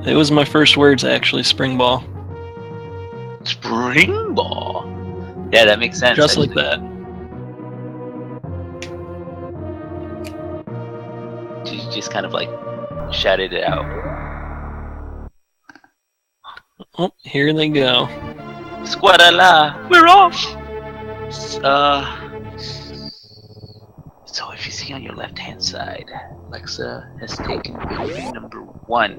It was my first words, actually, spring ball. Spring ball? Yeah, that makes sense. Just actually. like that. You just kind of like shouted it out. Oh, here they go. Squadala! We're off! So if you see on your left-hand side, Lexa has taken victory number 1.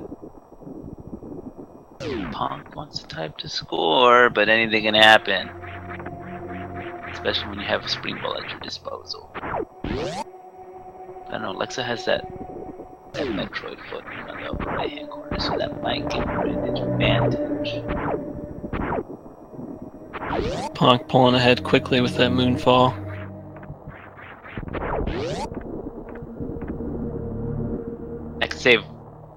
Ponk wants to type to score, but anything can happen. Especially when you have a spring ball at your disposal. I don't know, Lexa has that Metroid foot on the upper right-hand corner, so that might give her an advantage. Ponk pulling ahead quickly with that moonfall. I could save,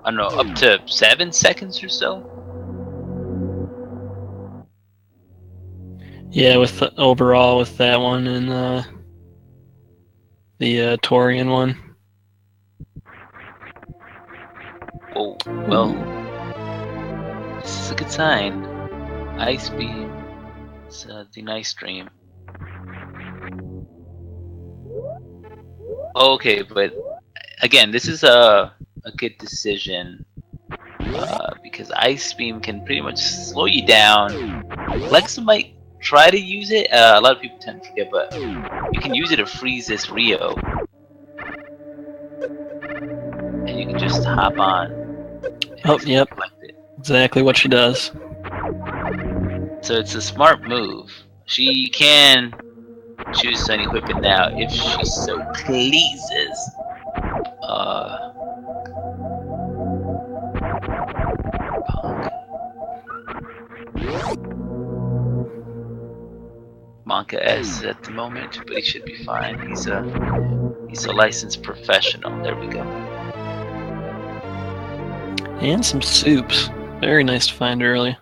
I don't know, up to 7 seconds or so. Yeah, with overall with that one and the Torian one. Oh, well, this is a good sign. Ice beam. It's the nice stream. Okay, but again, this is a good decision because Ice Beam can pretty much slow you down. Lexa might try to use it. A lot of people tend to forget, but you can use it to freeze this Rio. And you can just hop on. Oh, yep. Exactly what she does. So it's a smart move. She can choose to unequip it now if she so pleases. Monka S at the moment, but he should be fine. He's a licensed professional. There we go. And some soups. Very nice to find early.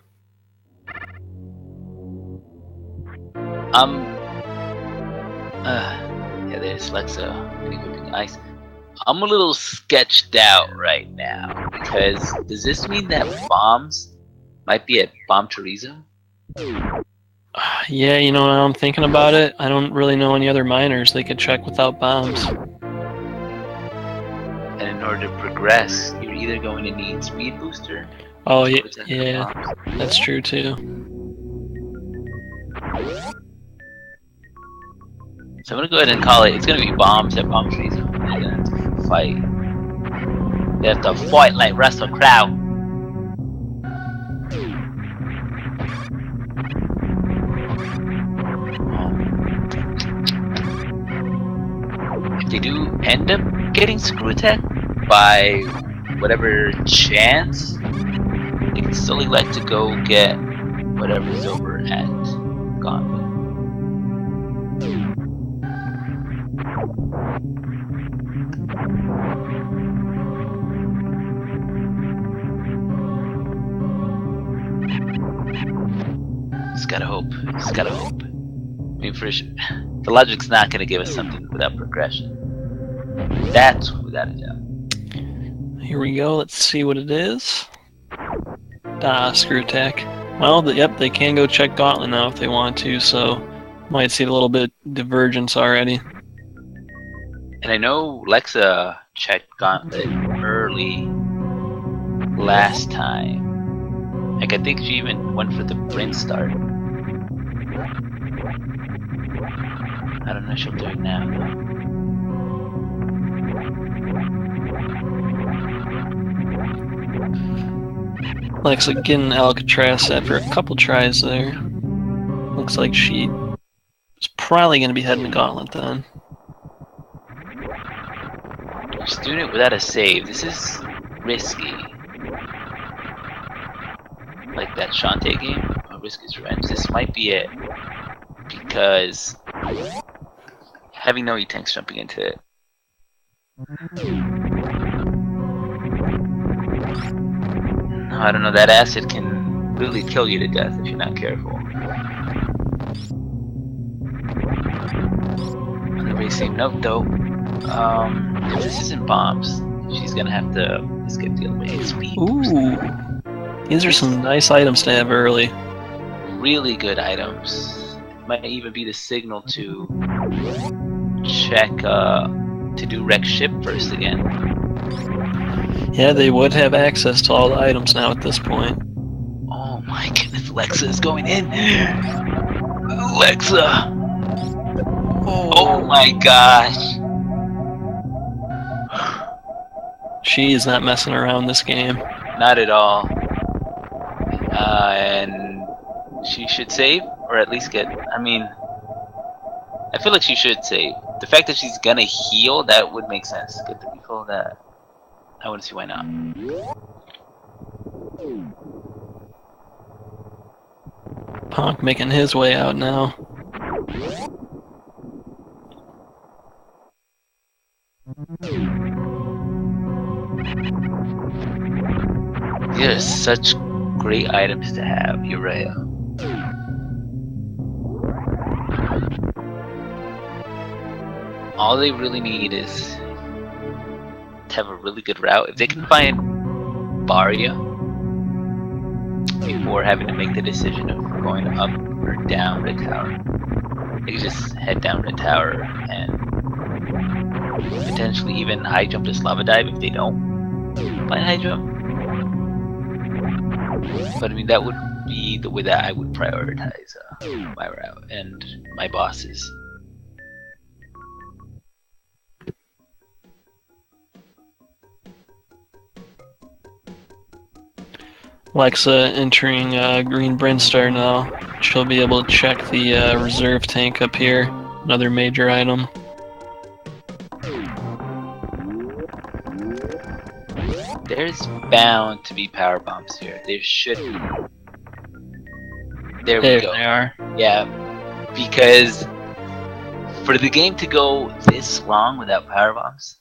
Yeah, there's Lexa equipping Ice. I'm a little sketched out right now because does this mean that bombs might be at Bomb Chorizo? Yeah, you know, now I'm thinking about it, I don't really know any other miners they could check without bombs. And in order to progress, you're either going to need Speed Booster. Oh, yeah, that's true too. So I'm gonna go ahead and call it. It's gonna be bombs at Bomb Chorizo. They're gonna have to fight. They have to fight like Russell Crowe. If they do end up getting screw attacked by whatever chance, they can still elect to go get whatever's over at Gauntlet. Just gotta hope. Just gotta hope. I mean, for sure, the logic's not gonna give us something without progression. That's without a doubt. Here we go. Let's see what it is. Screw attack. Well, yep, they can go check Gauntlet now if they want to, so might see a little bit divergence already. And I know Lexa checked Gauntlet early last time. Like, I think she even went for the Bryn start. I don't know if she'll do it now, though. Lexa getting Alcatraz after a couple tries there. Looks like she is probably going to be heading to Gauntlet then. She's doing it without a save. This is risky. Like that Shantae game, Risky's Revenge. This might be it. Because having no E-tanks jumping into it. No, I don't know, that acid can really kill you to death if you're not careful. On the very same note though, if this isn't bombs, she's gonna have to just get the other way. Speed boost. Ooh, these are some nice items to have early. Really good items. Might even be the signal to check to do Rex ship first again. Yeah, they would have access to all the items now at this point. Oh my goodness, Lexa is going in. Lexa. Oh my gosh. She's not messing around this game. Not at all. And she should save, or at least get. I mean, I feel like she should save. The fact that she's gonna heal, that would make sense. Get the refill, that I wouldn't see why not. Ponk making his way out now. These are such great items to have, you're right. All they really need is to have a really good route. If they can find Barya before having to make the decision of going up or down Red Tower, they can just head down Red Tower and potentially even high jump this lava dive if they don't find high jump. But I mean, that would be the way that I would prioritize my route and my bosses. Lexa entering Green Brinstar now. She'll be able to check the reserve tank up here. Another major item. There's bound to be power bombs here. There should be. There we go. They are. Yeah, because for the game to go this long without power bombs,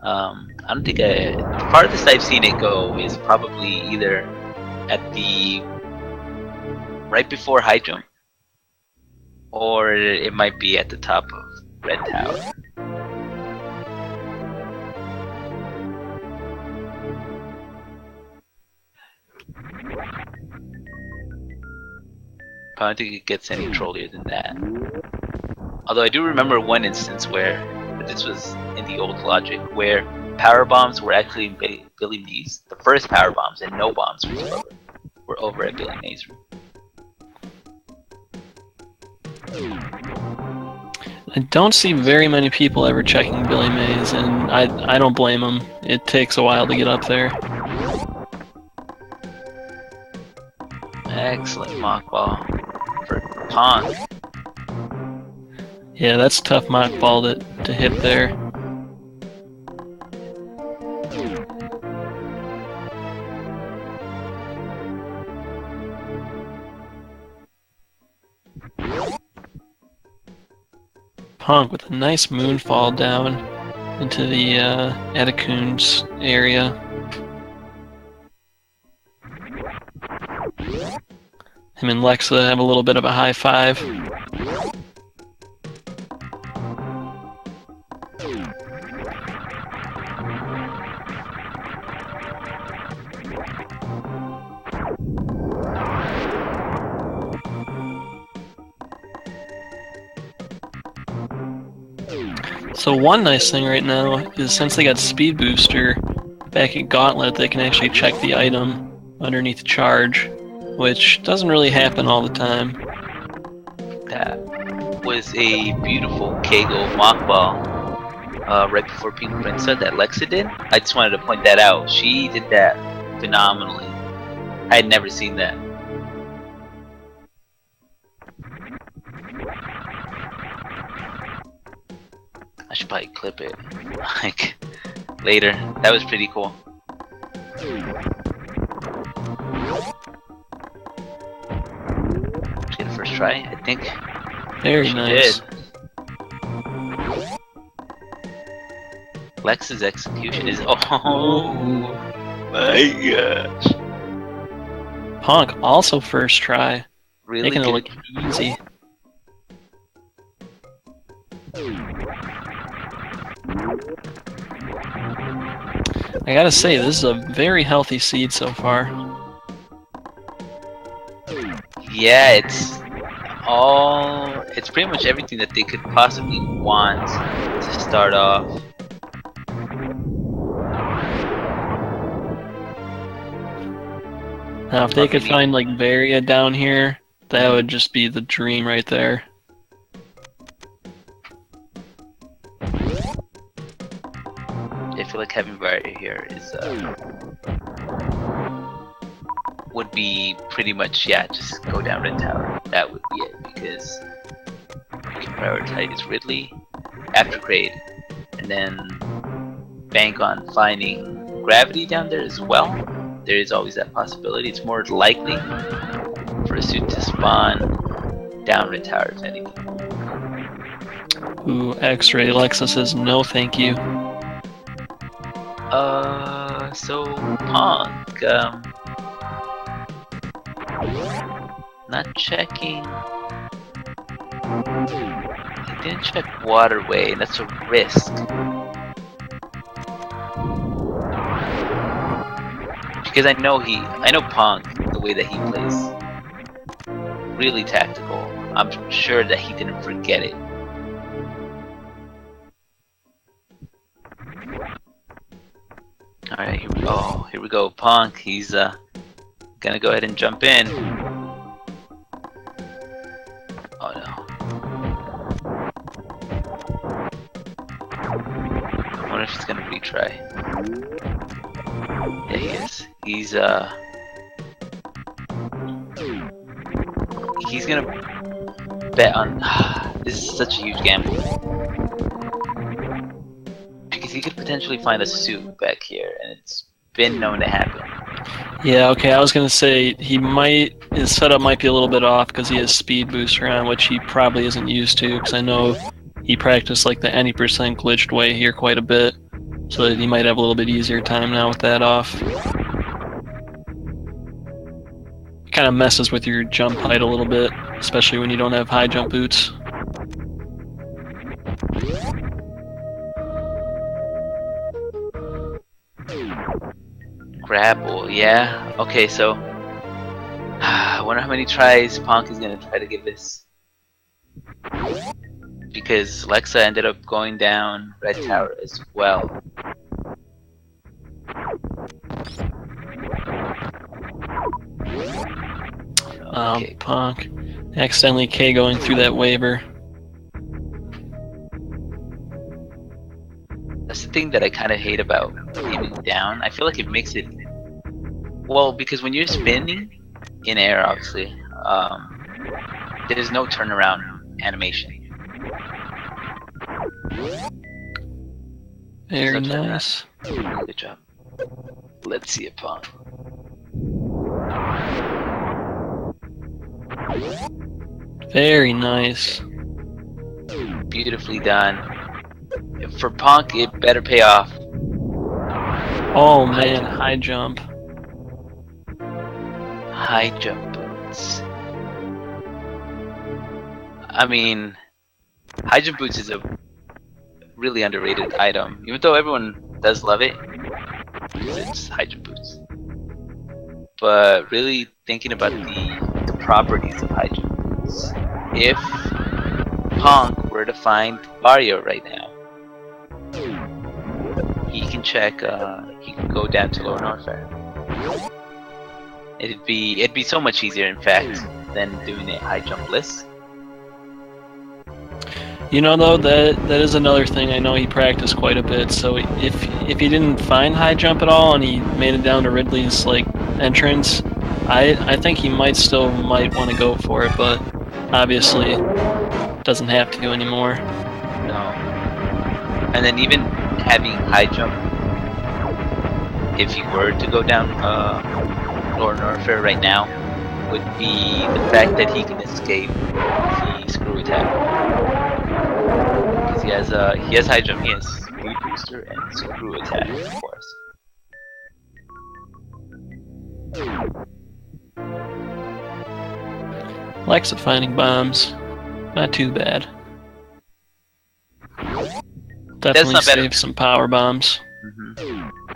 I don't think the farthest I've seen it go is probably either at the right before high jump, or it might be at the top of Red Tower. I don't think it gets any trollier than that. Although I do remember one instance where, but this was in the old logic, where power bombs were actually in Billy Mays. The first power bombs and no bombs were over at Billy Mays' room. I don't see very many people ever checking Billy Mays, and I don't blame them. It takes a while to get up there. Excellent mock ball for ponk. Yeah, that's tough mock ball to hit there. Ponk with a nice moonfall down into the Atacoon's area. Him and Lexa have a little bit of a high five. So one nice thing right now is since they got Speed Booster back at Gauntlet, they can actually check the item underneath charge, which doesn't really happen all the time. That was a beautiful Kegel mock ball right before Pink Prince that Lexa did. I just wanted to point that out. She did that phenomenally. I had never seen that. I should probably clip it like later. That was pretty cool. Let's get a first try, I think. Very she nice. Did. Lex's execution is oh my gosh. Ponk also first try. Really Making it good. look easy. I gotta say, this is a very healthy seed so far. Yeah, it's pretty much everything that they could possibly want to start off. Now, if they could find like Varia down here, that would just be the dream right there. I feel like having Varia here is would be pretty much, yeah, just go down Red Tower. That would be it, because we can prioritize Ridley after Kraid, and then bank on finding Gravity down there as well. There is always that possibility. It's more likely for a suit to spawn down Red Tower, if anything. Ooh, X-Ray. Lexa says no thank you. So Ponk, not checking. He didn't check Waterway, and that's a risk. Because I know Ponk, the way that he plays, really tactical. I'm sure that he didn't forget it. Alright, here we go, Ponk. He's gonna go ahead and jump in. Oh no. I wonder if he's gonna retry. Yeah, he is. He's gonna bet on. This is such a huge gamble. Because he could potentially find a suit back here, and it's been known to happen. Yeah, okay, I was gonna say his setup might be a little bit off because he has speed booster on, which he probably isn't used to, because I know he practiced like the any % glitched way here quite a bit, so that he might have a little bit easier time now with that off. It kind of messes with your jump height a little bit, especially when you don't have high jump boots. Grapple, yeah. Okay, so I wonder how many tries Ponk is gonna try to give this. Because Lexa ended up going down Red Tower as well. Okay. Ponk. Accidentally K going through that waiver. That's the thing that I kind of hate about aiming down. I feel like it makes it... Well, because when you're spinning in air, obviously, there's no turnaround animation. Very nice. Good job. Let's see it, Ponk. Very nice. Beautifully done. For Ponk, it better pay off. Oh man, high jump. High jump boots. I mean, high jump boots is a really underrated item, even though everyone does love it because it's high jump boots. But really thinking about the properties of high jump boots, if Ponk were to find Varia right now, he can check. He can go down to Lower Norfair. It'd be so much easier, in fact, than doing a high jump list. You know, though, that is another thing. I know he practiced quite a bit. So if he didn't find high jump at all and he made it down to Ridley's like entrance, I think he might want to go for it, but obviously doesn't have to anymore. No. And then even having high jump, if he were to go down Lower Norfair right now, would be the fact that he can escape the screw attack. Because he has high jump, he has speed booster and screw attack, of course. Lexa finding bombs. Not too bad. Definitely save some power bombs.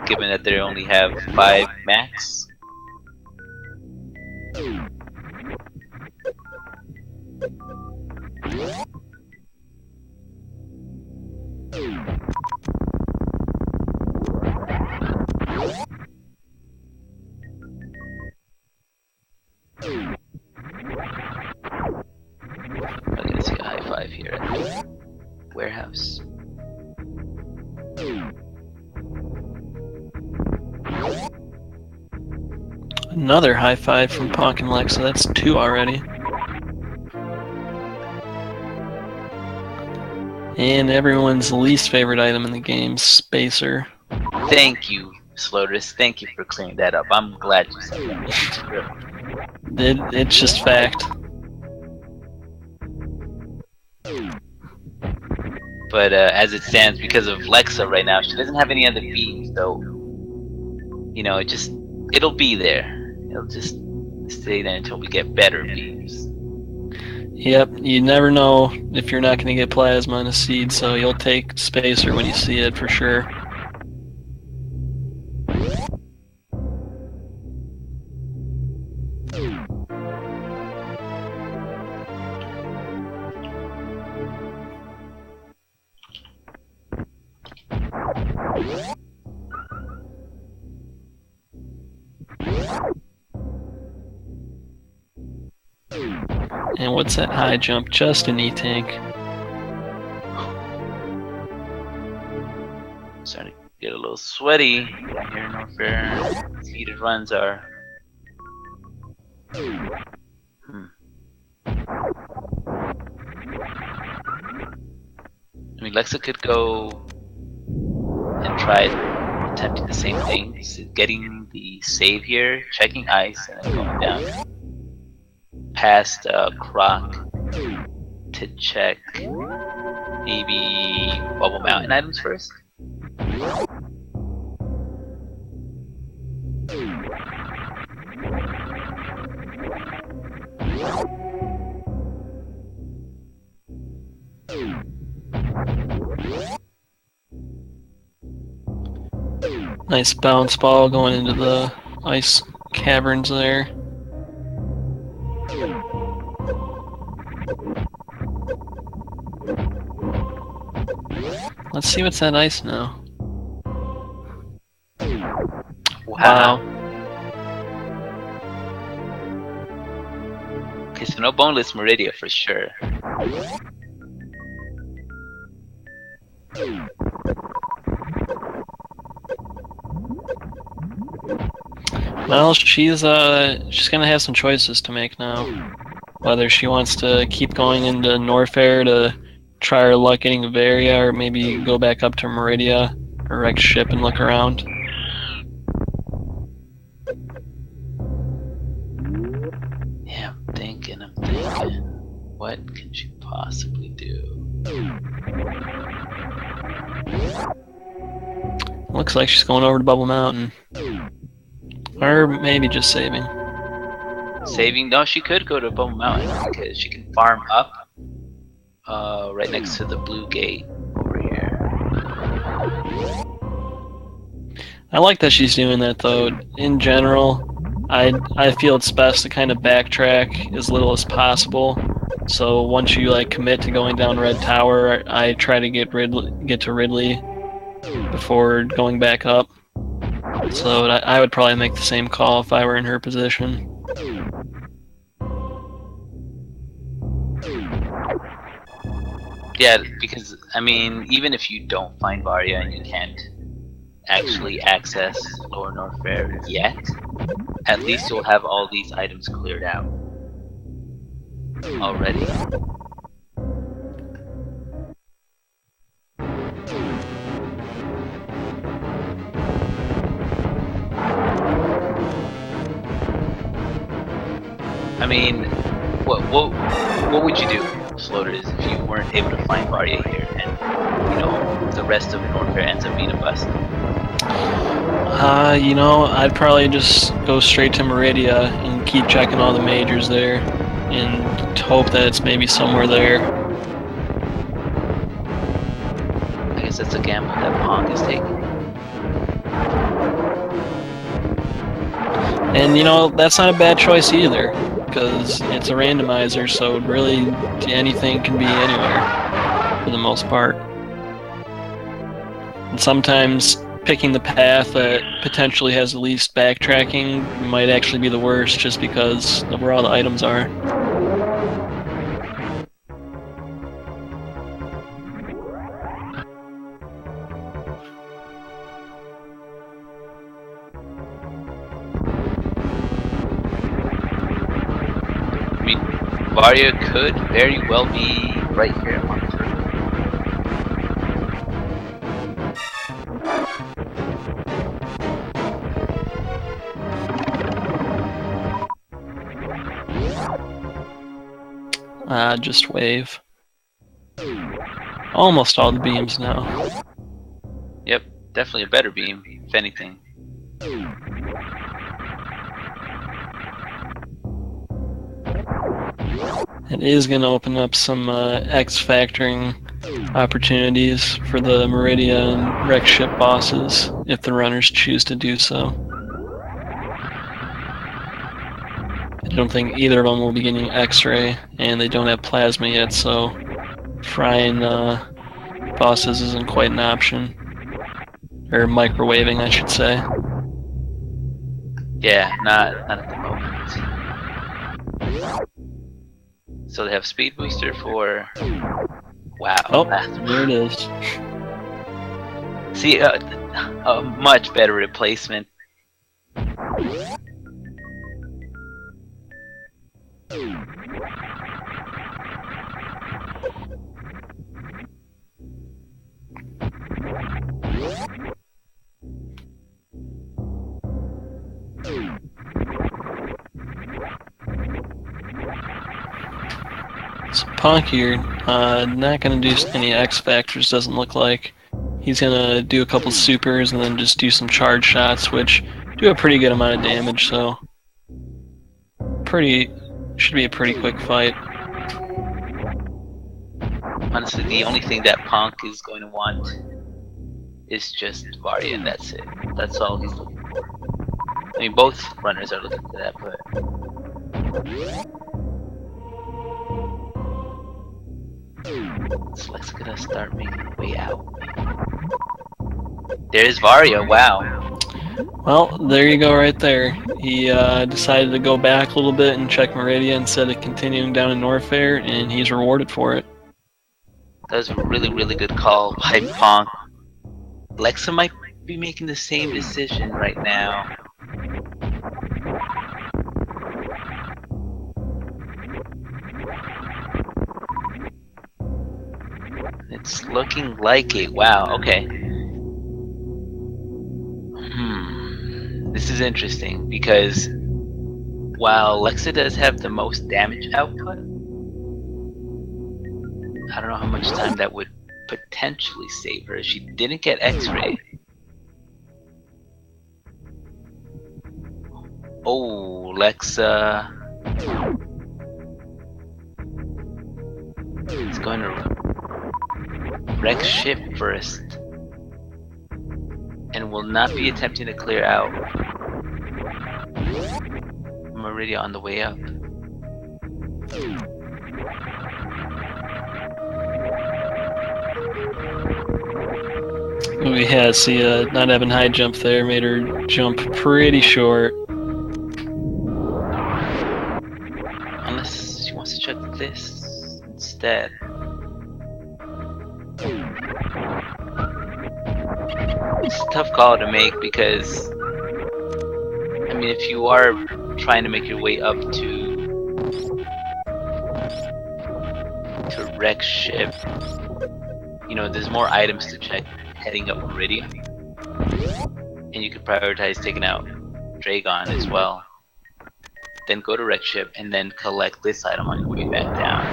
given that they only have 5 max. I'm gonna see a high 5 here at the warehouse. Another high five from Ponk and Lexa. That's 2 already. And everyone's least favorite item in the game, Spacer. Thank you, Slotus. Thank you for clearing that up. I'm glad you said that. It's just fact. But as it stands, because of Lexa right now, she doesn't have any other beams, so you know, it'll be there. It'll just stay there until we get better beams. Yep, you never know if you're not going to get plasma in a seed, so you'll take Spacer when you see it for sure. And what's that high jump? Just an E-tank. Starting to get a little sweaty here in Norfair. Speeded runs are. I mean, Lexa could go and try attempting the same thing, getting the save here, checking ice, and then going down past Croc to check maybe Bubble Mountain items first. Nice bounce ball going into the ice caverns there. Let's see what's that ice now. Wow. Okay, so no boneless Meridia for sure. Well, she's gonna have some choices to make now. Whether she wants to keep going into Norfair to try her luck getting a Varia, or maybe go back up to Meridia or Rex ship and look around. Yeah, I'm thinking. What can she possibly do? Looks like she's going over to Bubble Mountain. Or maybe just saving. Saving? No, she could go to Bubble Mountain because she can farm up right next to the blue gate over here. I like that she's doing that though. In general, I feel it's best to kind of backtrack as little as possible. So once you like commit to going down Red Tower, I try to get to Ridley before going back up. So I would probably make the same call if I were in her position. Yeah, because I mean, even if you don't find Varia and you can't actually access Lower Norfair yet, at least you'll have all these items cleared out already. I mean, what would you do, Sloaters, if you weren't able to find Varia here, and you know the rest of Norfair ends up being a bust? You know, I'd probably just go straight to Meridia and keep checking all the majors there, and hope that it's maybe somewhere there. I guess that's a gamble that Ponk is taking. And you know, that's not a bad choice either, because it's a randomizer, so really anything can be anywhere for the most part. And sometimes picking the path that potentially has the least backtracking might actually be the worst, just because of where all the items are. I mean, Varia could very well be right here at Monster. Just wave. Almost all the beams now. Yep, definitely a better beam, if anything. It is going to open up some X factoring opportunities for the Meridia and Rex ship bosses if the runners choose to do so. I don't think either of them will be getting X-ray, and they don't have plasma yet, so frying bosses isn't quite an option. Or microwaving, I should say. Yeah, not at the moment. So they have speed booster for... Wow. Oh, there it is. See, a much better replacement. So Ponk here, not going to do any X Factors, doesn't look like. He's going to do a couple supers and then just do some charge shots, which do a pretty good amount of damage, so should be a pretty quick fight. Honestly, the only thing that Ponk is going to want is just Varia, and that's it. That's all he's looking for. I mean, both runners are looking for that, but... So Lex gonna start making her way out. There's Varia, wow. Well, there you go right there. He decided to go back a little bit and check Meridia instead of continuing down in Norfair, and he's rewarded for it. That was a really, really good call by Ponk. Lexa might be making the same decision right now. It's looking like it. Wow, okay. This is interesting because while Lexa does have the most damage output, I don't know how much time that would potentially save her if she didn't get X-ray. Oh, Lexa is going to Rex ship first and will not be attempting to clear out Meridia on the way up. We had see not having high jump there made her jump pretty short. Unless she wants to check this instead. It's a tough call to make because, I mean, if you are trying to make your way up to Rex ship, you know, there's more items to check heading up Meridia, and you could prioritize taking out Dragon as well. Then go to Rex ship and then collect this item on your way back down.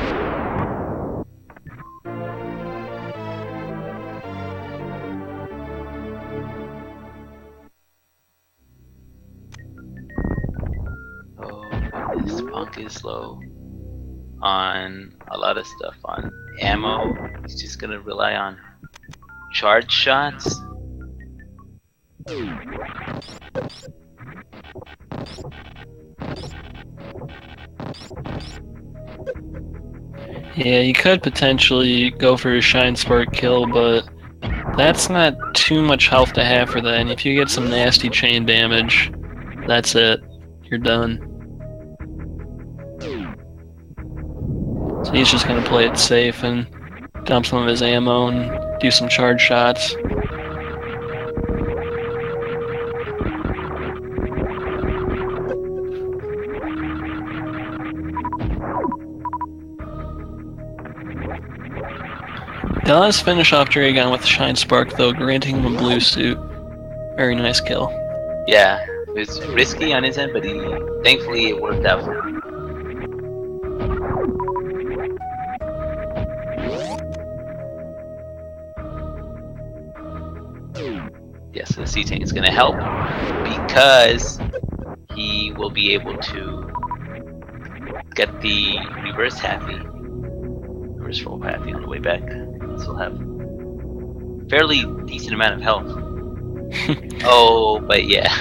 This Ponk is low on a lot of stuff. On ammo, he's just gonna rely on charge shots. Yeah, you could potentially go for a Shine Spark kill, but that's not too much health to have for that. And if you get some nasty chain damage, that's it. You're done. So he's just gonna play it safe and dump some of his ammo and do some charge shots. Does finish off Dragon with Shine Spark though, granting him a blue suit. Very nice kill. Yeah, it was risky on his end, but thankfully it worked out for him. Yeah, so the C-Tank is going to help because he will be able to get the reverse roll happy on the way back. So he'll have fairly decent amount of health. Oh, but yeah.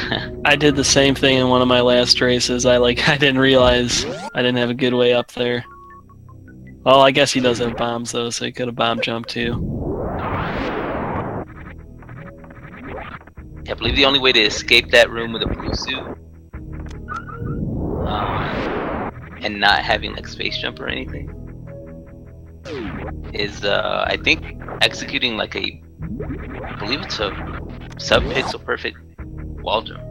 I did the same thing in one of my last races. I didn't realize I didn't have a good way up there. Well, I guess he does have bombs though, so he could have bomb jumped too. I believe the only way to escape that room with a blue suit and not having like space jump or anything is I think executing like I believe it's a sub-pixel perfect wall jump.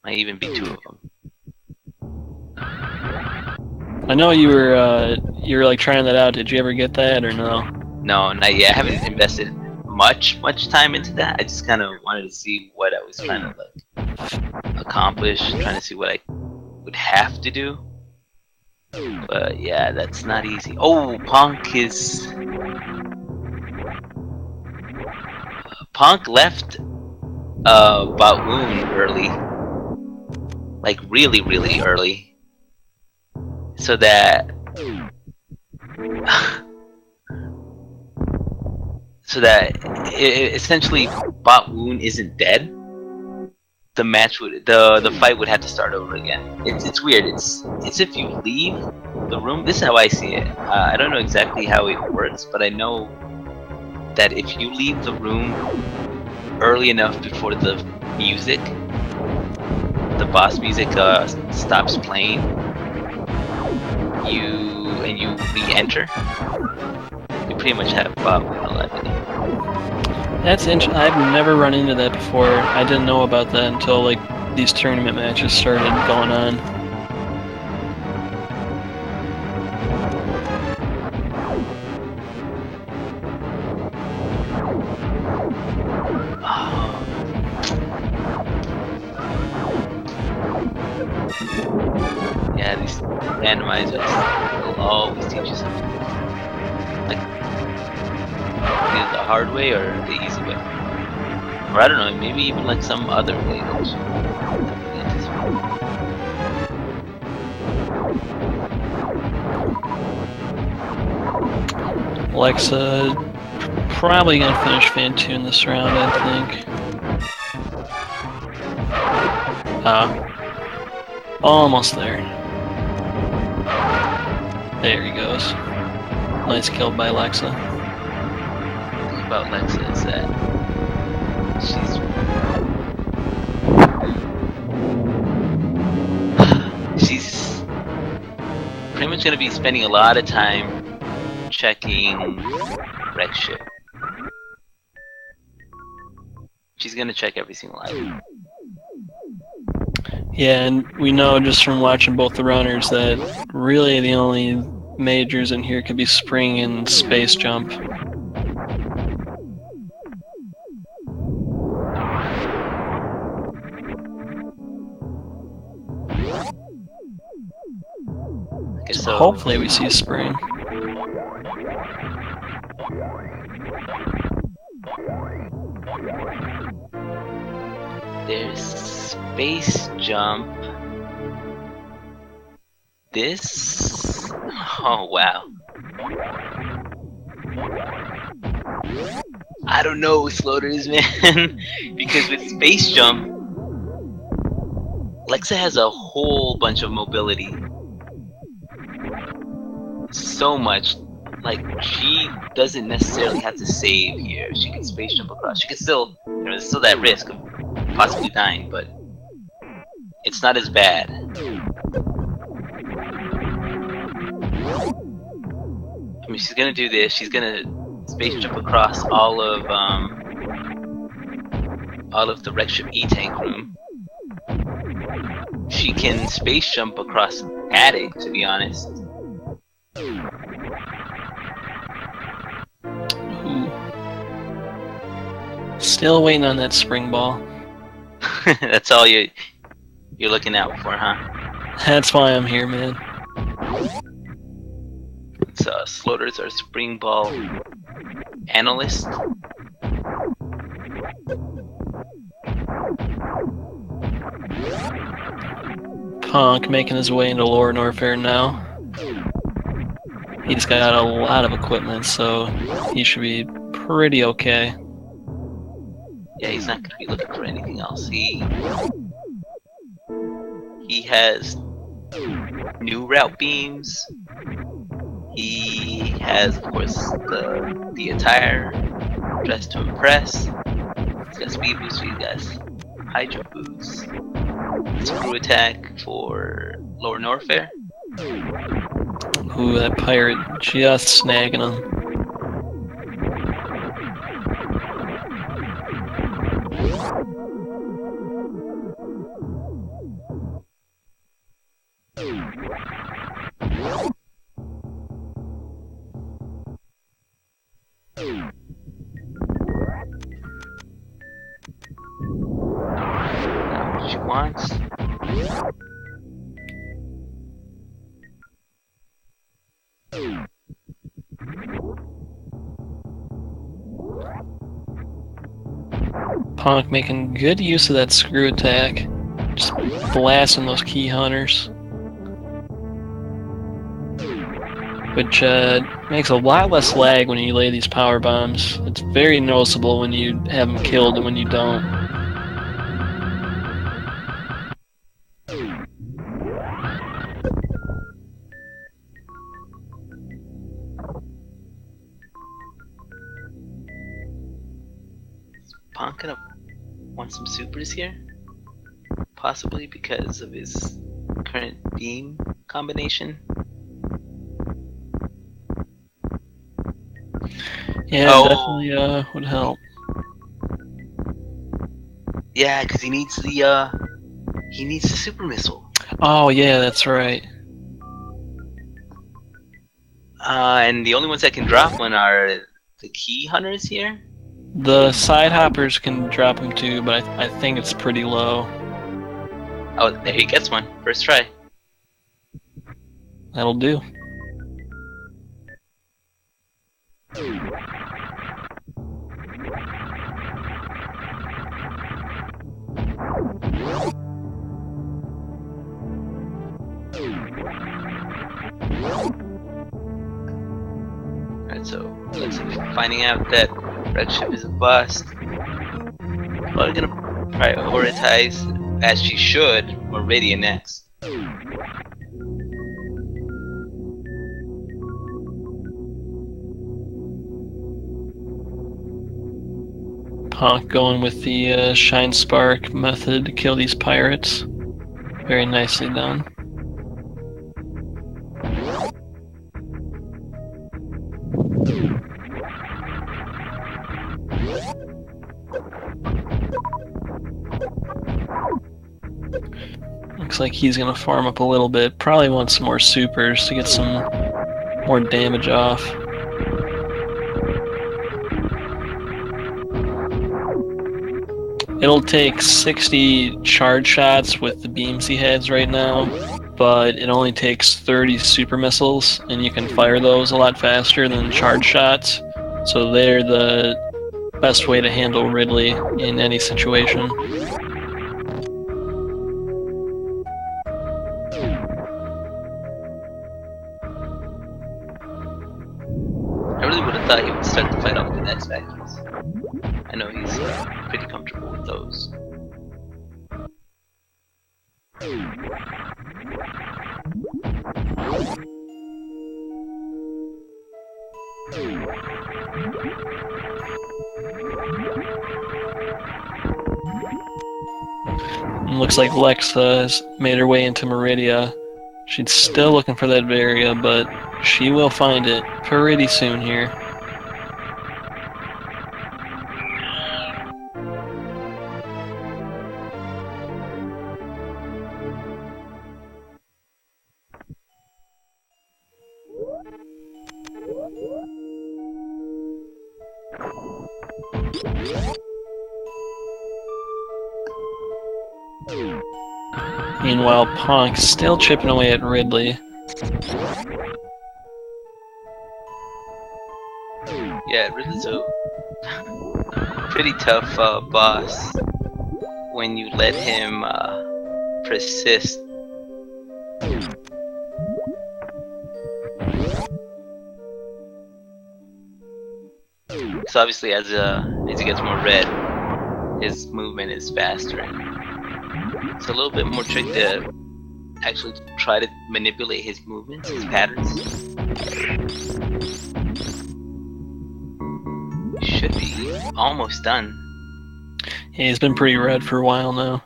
Might even be 2 of them. I know you were like trying that out. Did you ever get that or no? No, not yet. I haven't invested much time into that. I just kind of wanted to see what I was trying to like accomplish, trying to see what I would have to do. But yeah, that's not easy. Oh, Ponk left Baoon early, like really early, so that essentially Baoon isn't dead. The fight would have to start over again. It's weird. It's if you leave the room. This is how I see it. I don't know exactly how it works, but I know that if you leave the room early enough before the boss music stops playing, you re-enter, you pretty much have Baoon alive again. That's interesting. I've never run into that before. I didn't know about that until like these tournament matches started going on. Yeah, these randomizers will always teach you something. Like either the hard way or the easy way. Or I don't know, maybe even like some other way that you don't anticipate. Lexa probably gonna finish Fan 2 in this round, I think. Almost there. There he goes. Nice kill by Lexa. The thing about Lexa is that she's pretty much gonna be spending a lot of time checking Rex shit. She's gonna check every single item. Yeah, and we know just from watching both the runners that really the only majors in here could be Spring and Space Jump. Okay, so hopefully we see Spring. there's Space Jump. This? Oh, wow. I don't know, Sloters, man. Because with Space Jump, Lexa has a whole bunch of mobility. so much. Like, she doesn't necessarily have to save here. She can space jump across. She can still, there's still that risk of possibly dying, but it's not as bad. I mean, she's gonna do this. She's gonna space jump across all of the wreck ship E-tank room. She can space jump across attic, to be honest. Ooh. Still waiting on that spring ball. That's all you're looking out for, huh? That's why I'm here, man. It's Slaughter's our spring ball analyst. Ponk making his way into Lower Norfair now. He's got a lot of equipment, so he should be pretty okay. Yeah, he's not gonna be looking for anything else. He has new route beams. He has, of course, the attire, dressed to impress. He's got speed boost. He's got hydro boots. Screw attack for Lower Norfair. Ooh, that pirate just snagging him. Not what she wants. Ponk making good use of that screw attack. Just blasting those key hunters. Which makes a lot less lag when you lay these power bombs. It's very noticeable when you have them killed and when you don't. Ponk gonna want some supers here? Possibly because of his current beam combination. Yeah, Oh. definitely would help. Yeah, because he needs the super missile. Oh yeah, that's right. And the only ones that can drop one are the key hunters here. The side hoppers can drop them too, but I think it's pretty low. Oh, there he gets one. First try. That'll do. Alright, so let's see. Finding out that wreck ship is a bust. Probably gonna prioritize, as she should, Meridian next. Ponk going with the Shine Spark method to kill these pirates. Very nicely done. Looks like he's gonna farm up a little bit. Probably wants some more supers to get some more damage off. It'll take 60 charge shots with the beams he has right now, but it only takes 30 super missiles, and you can fire those a lot faster than charge shots. So they're the best way to handle Ridley in any situation. I really would have thought he would start the fight off with X Factors. I know he's pretty comfortable with those. And looks like Lexa has made her way into Meridia. She's still looking for that Varia, but she will find it pretty soon here. Meanwhile, Ponk's still chipping away at Ridley. Yeah, Ridley's a pretty tough boss when you let him persist. So obviously, as he gets more red, his movement is faster. It's a little bit more trick to actually try to manipulate his movements, his patterns. Should be almost done. Yeah, he's been pretty red for a while now.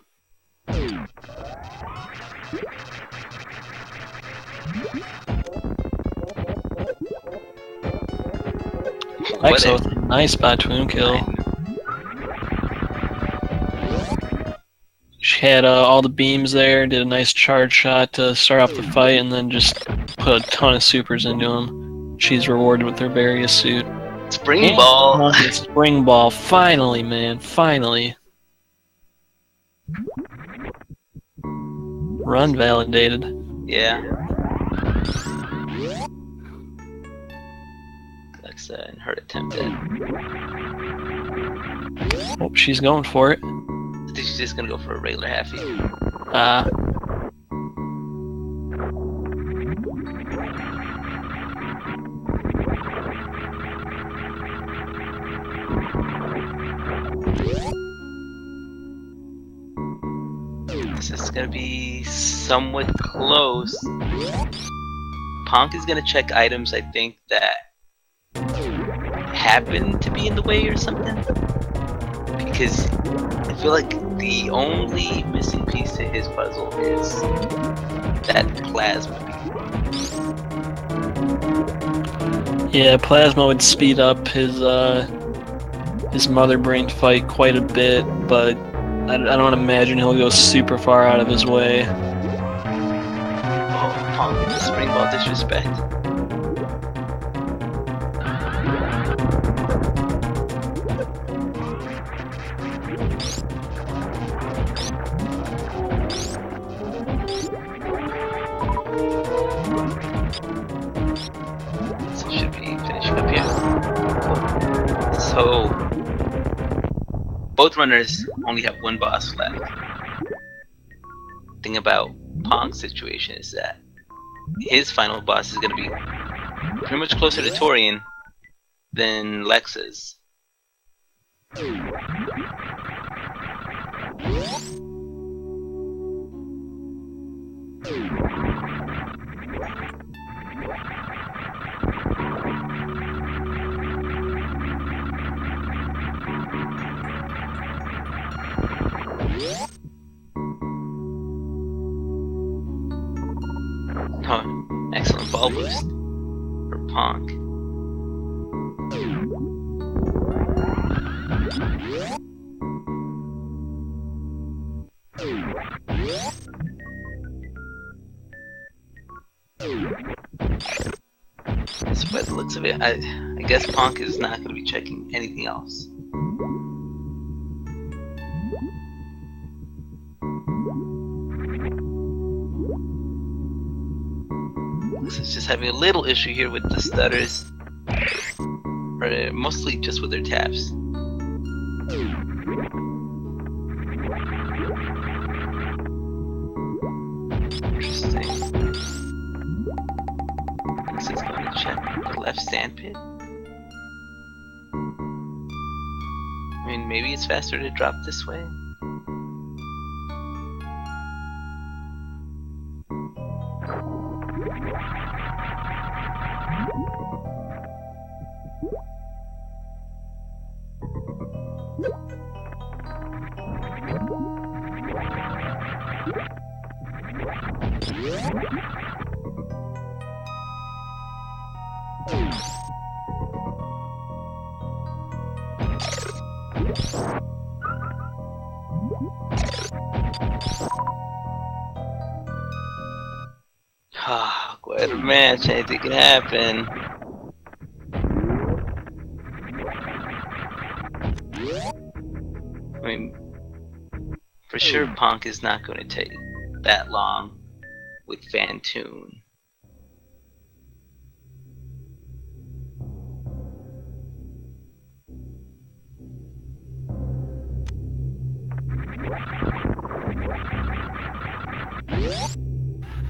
Lexo with a nice Batoon kill. She had all the beams there, did a nice charge shot to start off the fight, and then just put a ton of supers into him. She's rewarded with her Varia suit. Spring ball! Spring ball, finally, man, finally. Run validated. Yeah. Lexa and her attempt at... Oh, she's going for it. I think she's just gonna go for a regular halfie. This is gonna be somewhat close. Ponk is gonna check items, I think, that happen to be in the way or something. Because I feel like the only missing piece to his puzzle is that plasma beam. Yeah, plasma would speed up his mother brain fight quite a bit, but I don't imagine he'll go super far out of his way. Oh, Ponk with the spring ball disrespect. So should be finishing up here. So both runners only have one boss left. Thing about Ponk's situation is that his final boss is going to be pretty much closer to Torian than Lexa's. Oh, excellent ball boost for Ponk. So by the looks of it, I guess Ponk is not going to be checking anything else. It's just having a little issue here with the stutters, or mostly just with their taps. Interesting. This is going to check the left sandpit. I mean, maybe it's faster to drop this way. Quite a match, anything can happen. I mean, for sure Ponk is not going to take that long with Fantoon.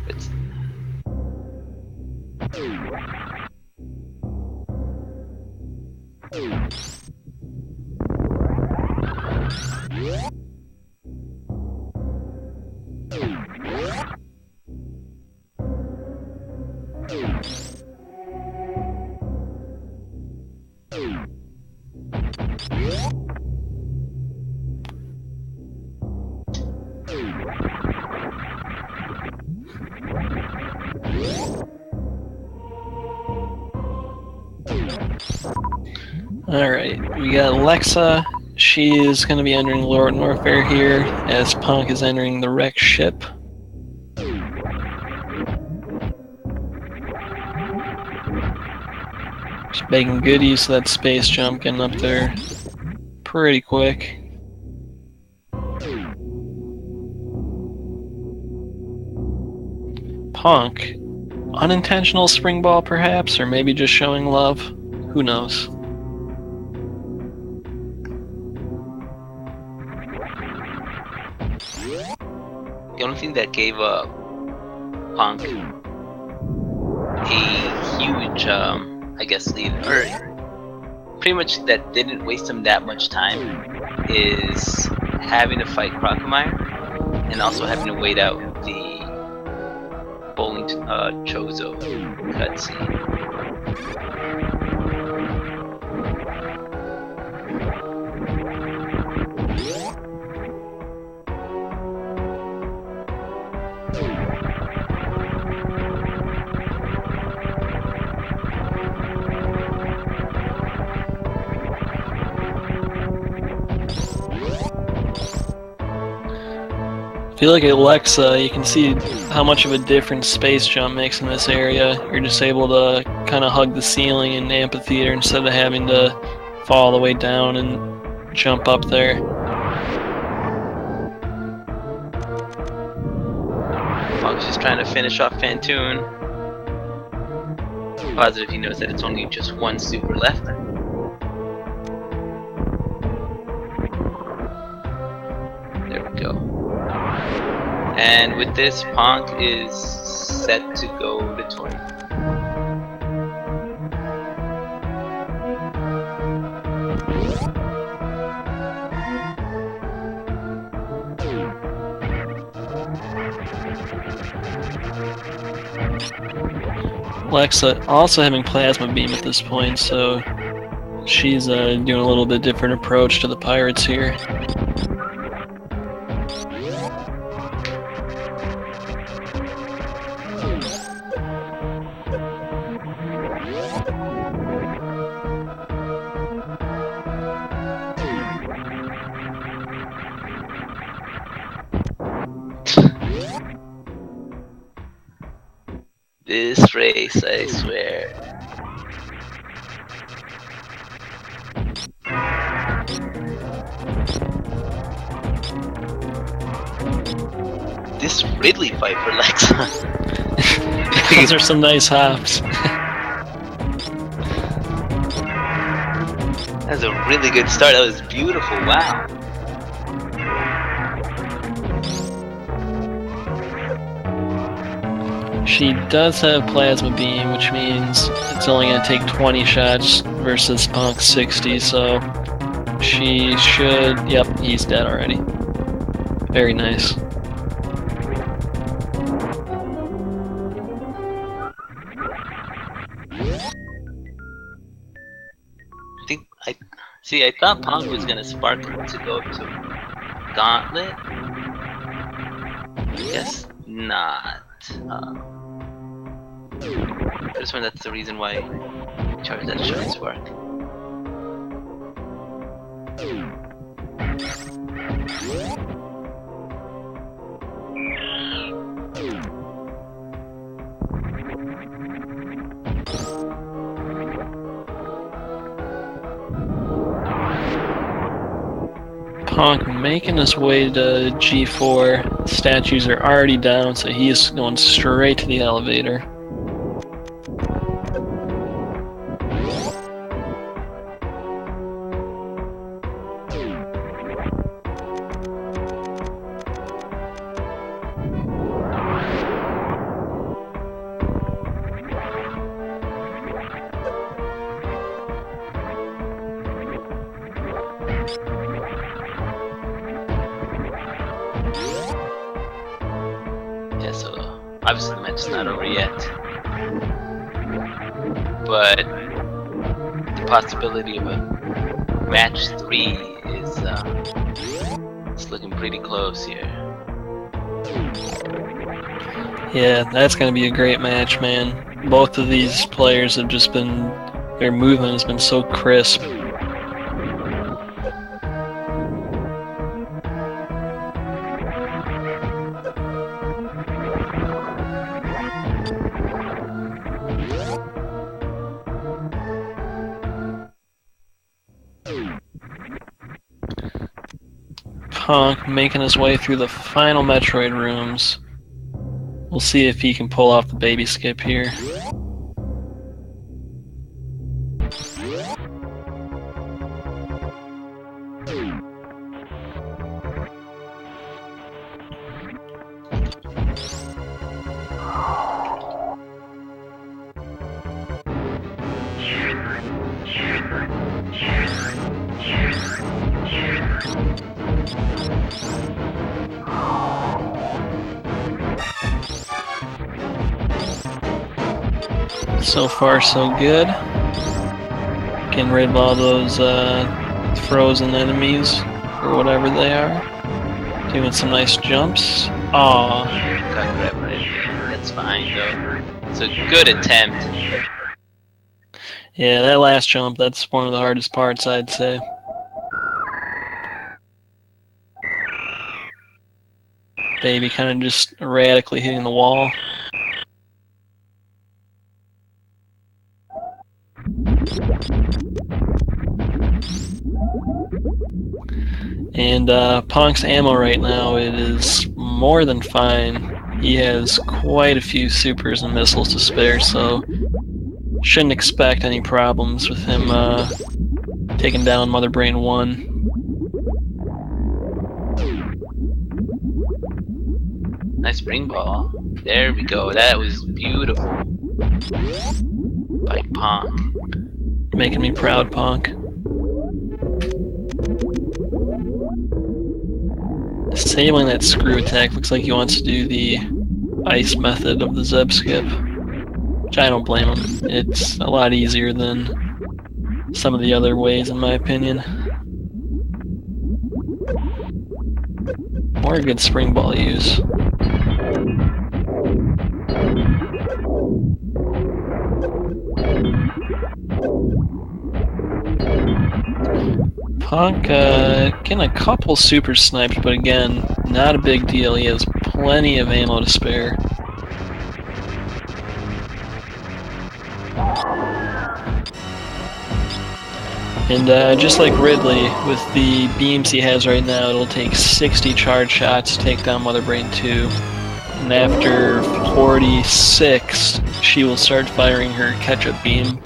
It's Alright, we got Lexa. She is going to be entering Lord Warfare here, as Ponk is entering the Rex ship. She's making good use of that space jump, getting up there pretty quick. Ponk. Unintentional spring ball, perhaps, or maybe just showing love. Who knows? the only thing that gave Ponk a huge, I guess, lead, or pretty much that didn't waste him that much time, is having to fight Crocomire and also having to wait out the bowling Chozo cutscene. If you look at Lexa, you can see how much of a difference space jump makes in this area. You're just able to kind of hug the ceiling in amphitheater instead of having to fall all the way down and jump up there. Punk's just trying to finish off Fantoon. Positive he knows that it's only just one super left. There we go. And with this, Ponk is set to go to tournament. Lexa also having plasma beam at this point, so she's doing a little bit different approach to the pirates here. This race, I swear. This Ridley fight for Lexa. These are some nice hops. That's a really good start. That was beautiful. Wow. She does have plasma beam, which means it's only going to take 20 shots versus Punk's 60, so she should... Yep, he's dead already. Very nice. I thought Ponk was gonna spark him to go to Gauntlet, guess not. This one, that's the reason why charge that short spark. Ponk making his way to G4. The statues are already down, so he's going straight to the elevator. Yeah, so obviously the match is not over yet, but the possibility of a match 3 is it's looking pretty close here. Yeah, that's going to be a great match, man. Both of these players have just been, their movement has been so crisp. Ponk making his way through the final Metroid rooms. We'll see if he can pull off the baby skip here. So far, so good. Getting rid of all those frozen enemies, or whatever they are. Doing some nice jumps. Aww. Got grabbed right there. That's fine though. It's a good attempt. Yeah, that last jump, that's one of the hardest parts, I'd say. Baby kind of just erratically hitting the wall. And Ponk's ammo right now, it is more than fine. He has quite a few supers and missiles to spare, so shouldn't expect any problems with him taking down Mother Brain 1. Nice spring ball. There we go. That was beautiful. By Ponk. Making me proud, Ponk. Disabling that screw attack, looks like he wants to do the ice method of the Zeb skip. Which I don't blame him. It's a lot easier than some of the other ways, in my opinion. More good spring ball use. Ponk getting a couple super snipes, but again, not a big deal. He has plenty of ammo to spare. And just like Ridley, with the beams he has right now, it'll take 60 charge shots to take down Mother Brain 2. And after 46, she will start firing her catch-up beam.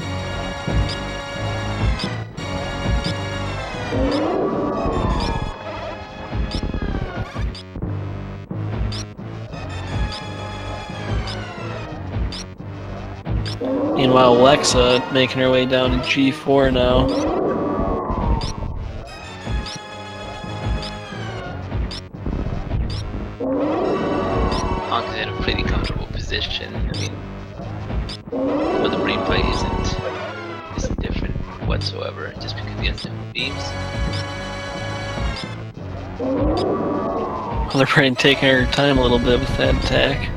Meanwhile, Lexa making her way down to G4 now. Ponk's in a pretty comfortable position. I mean, but the brain fight isn't different whatsoever, just because he has different beams. Mother Brain taking her time a little bit with that attack.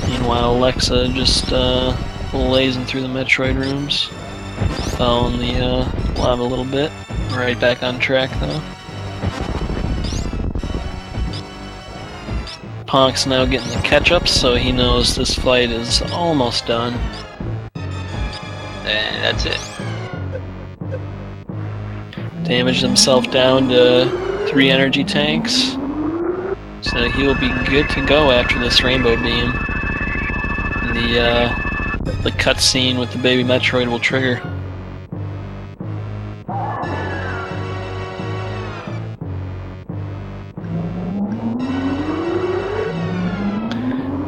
Meanwhile, Alexa just blazing through the Metroid rooms. Fell in the lava a little bit. Right back on track though. Ponk's now getting the catch-up, so he knows this fight is almost done. And that's it. Damaged himself down to 3 energy tanks. So he will be good to go after this rainbow beam. And the cutscene with the baby Metroid will trigger.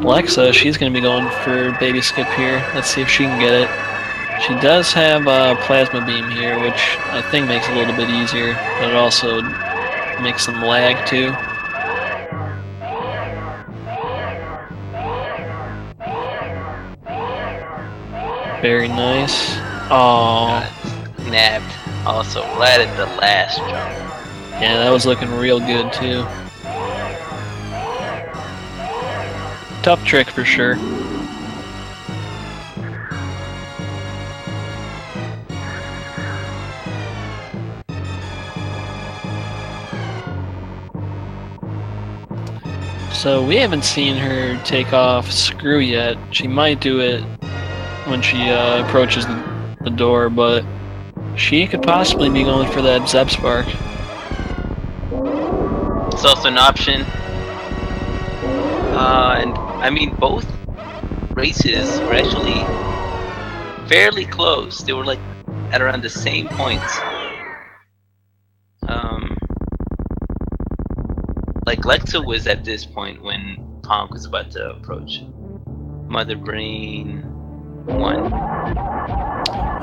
Alexa, she's going to be going for baby skip here. Let's see if she can get it. She does have a plasma beam here, which I think makes it a little bit easier, but it also makes some lag too. Very nice. Oh, Nabbed. Also, right at the last jump. Yeah, that was looking real good too. Tough trick for sure. So we haven't seen her take off Screw yet. She might do it when she approaches the door, but she could possibly be going for that Zeb Spark. It's also an option. And I mean, both races were actually fairly close. They were like at around the same points. Like Lexa was at this point when Ponk was about to approach. Mother Brain 1.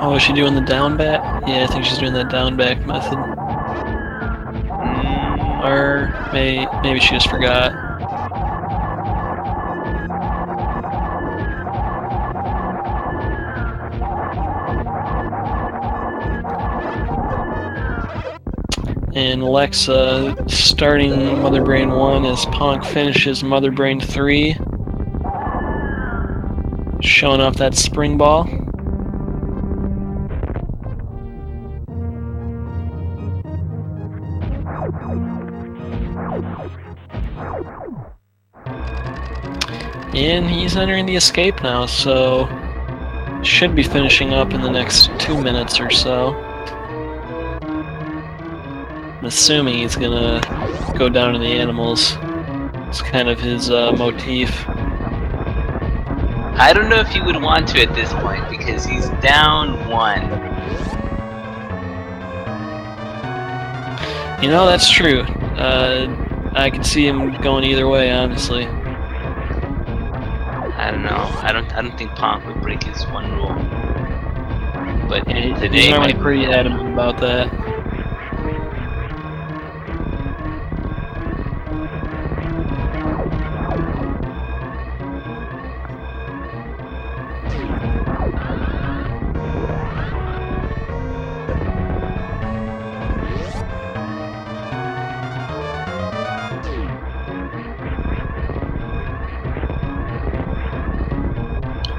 Oh, is she doing the down back? Yeah, I think she's doing that down back method. Or maybe she just forgot. And Alexa starting Mother Brain 1 as Ponk finishes Mother Brain 3. Showing off that spring ball. And he's entering the escape now, so should be finishing up in the next 2 minutes or so. I'm assuming he's gonna go down to the animals. It's kind of his motif. I don't know if he would want to at this point because he's down 1. You know, that's true. I can see him going either way, honestly. I don't know. I don't think Ponk would break his one rule. But Yeah, today he's normally pretty adamant about that.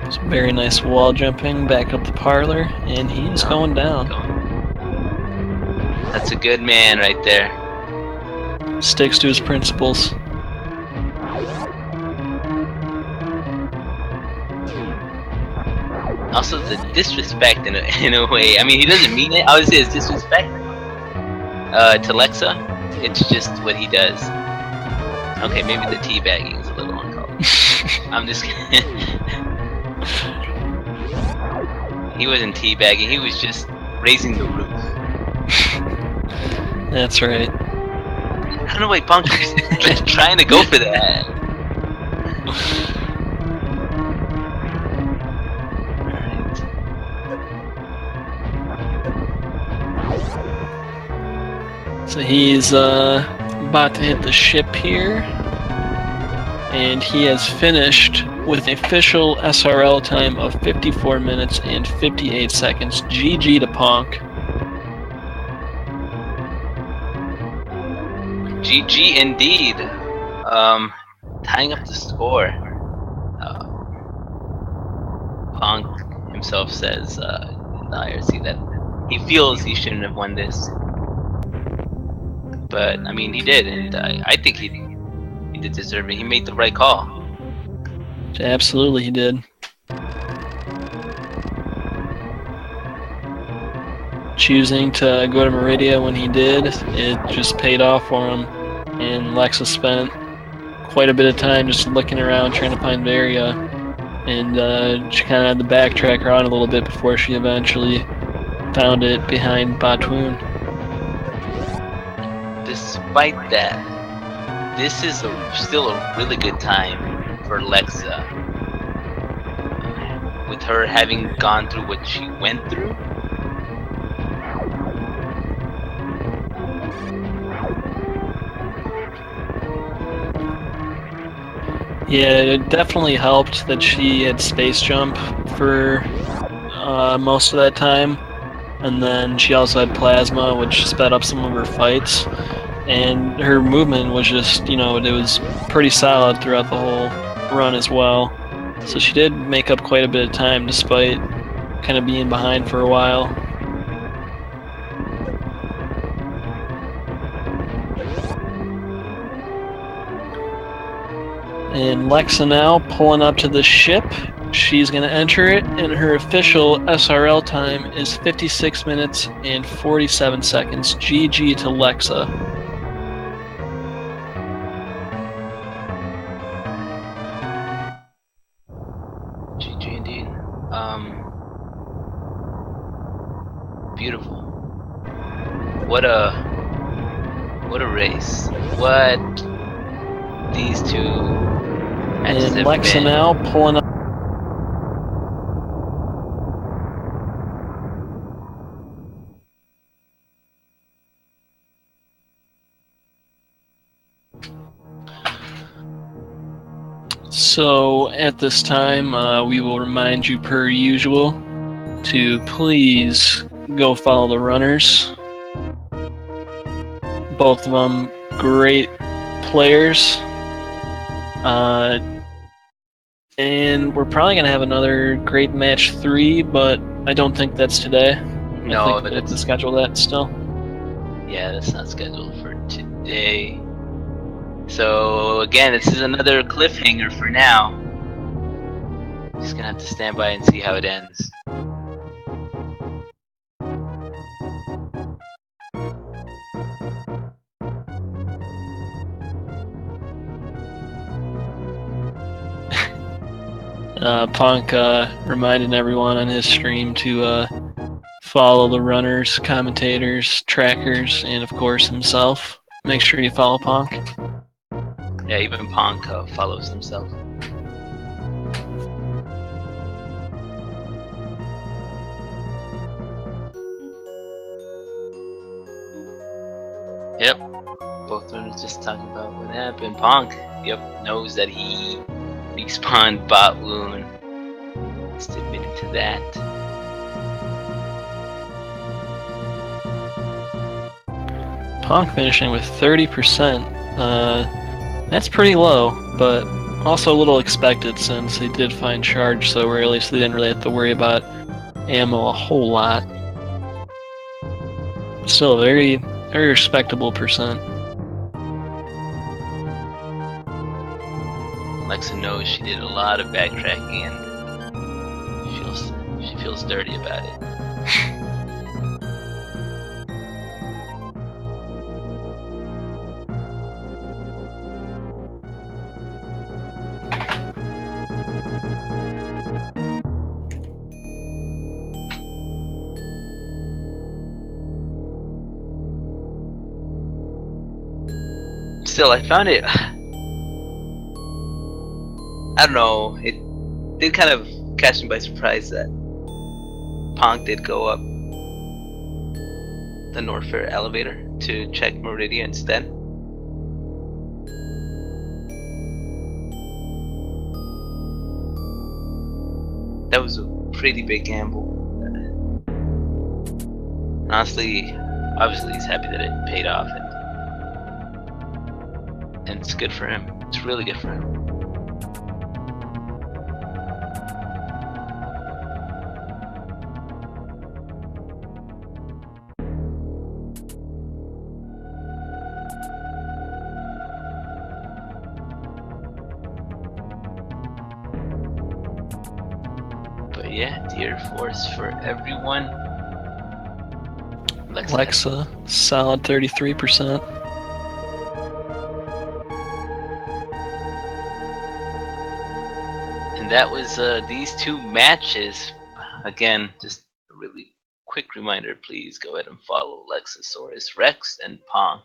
Some very nice wall jumping back up the parlor, and he's going down. That's a good man right there. Sticks to his principles. Also, the disrespect in a way. I mean, he doesn't mean it. I would say it's disrespect to Lexa. It's just what he does. Okay, maybe the teabagging is a little uncalled. I'm just kidding. He wasn't teabagging. He was just raising the roof. That's right. I don't know why Punk is trying to go for that. So he's about to hit the ship here, and he has finished with an official SRL time of 54 minutes and 58 seconds. GG to Ponk. GG indeed. Tying up the score. Ponk himself says in the IRC that he feels he shouldn't have won this. But, I mean, he did, and I think he did deserve it. He made the right call. Absolutely, he did. Choosing to go to Meridia when he did, it just paid off for him. And Lexa spent quite a bit of time just looking around trying to find Varia. And she kind of had to backtrack around a little bit before she eventually found it behind Batwoon. Despite that, this is still a really good time for Lexa. With her having gone through what she went through. Yeah, it definitely helped that she had space jump for most of that time. And then she also had plasma, which sped up some of her fights. And her movement was just, it was pretty solid throughout the whole run as well. So she did make up quite a bit of time despite kind of being behind for a while. And Lexa now pulling up to the ship. She's going to enter it, and her official SRL time is 56 minutes and 47 seconds. GG to Lexa. GG indeed. Beautiful. What a race. What these two matches And have Lexa been. now pulling up. So at this time, we will remind you per usual to please go follow the runners. Both of them great players. And we're probably going to have another great match 3, but I don't think that's today. No, I think we have to schedule that still. Yeah, that's not scheduled for today. So again, this is another cliffhanger for now. Just gonna have to stand by and see how it ends. Ponk reminding everyone on his stream to follow the runners, commentators, trackers, and of course himself. Make sure you follow Ponk. Yeah, even Ponk follows himself. Yep, both of them just talking about what happened. Ponk, yep, knows that he respawned Batwoon. Just admitted to that. Ponk finishing with 30%. That's pretty low, but also a little expected since they did find charge so early, so they didn't really have to worry about ammo a whole lot. Still a very, very respectable percent. Lexa knows she did a lot of backtracking and she feels dirty about it. Still, I found it. I don't know. It did kind of catch me by surprise that Ponk did go up the Norfair elevator to check Meridia instead. that was a pretty big gamble. Honestly, obviously he's happy that it paid off, and it's good for him. It's really good for him. But yeah, dear force for everyone. Lexa, solid 33%. And that was these two matches. Again, just a really quick reminder, please go ahead and follow LexausaurusRex and Ponk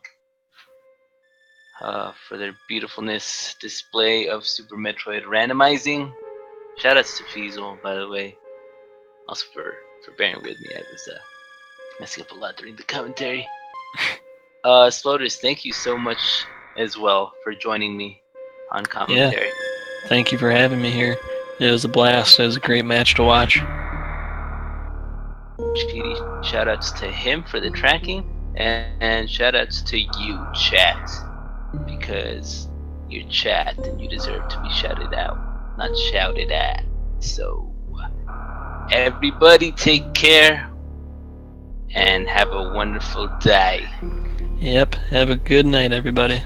for their beautifulness display of Super Metroid randomizing. Shoutouts to Fiesel, by the way. Also for bearing with me. I was messing up a lot during the commentary. Sloters, thank you so much as well for joining me on commentary. Yeah, thank you for having me here. It was a blast. It was a great match to watch. Shoutouts to him for the tracking, and shoutouts to you, chat, because you're chat and you deserve to be shouted out, not shouted at. So, everybody take care and have a wonderful day. Yep, have a good night, everybody.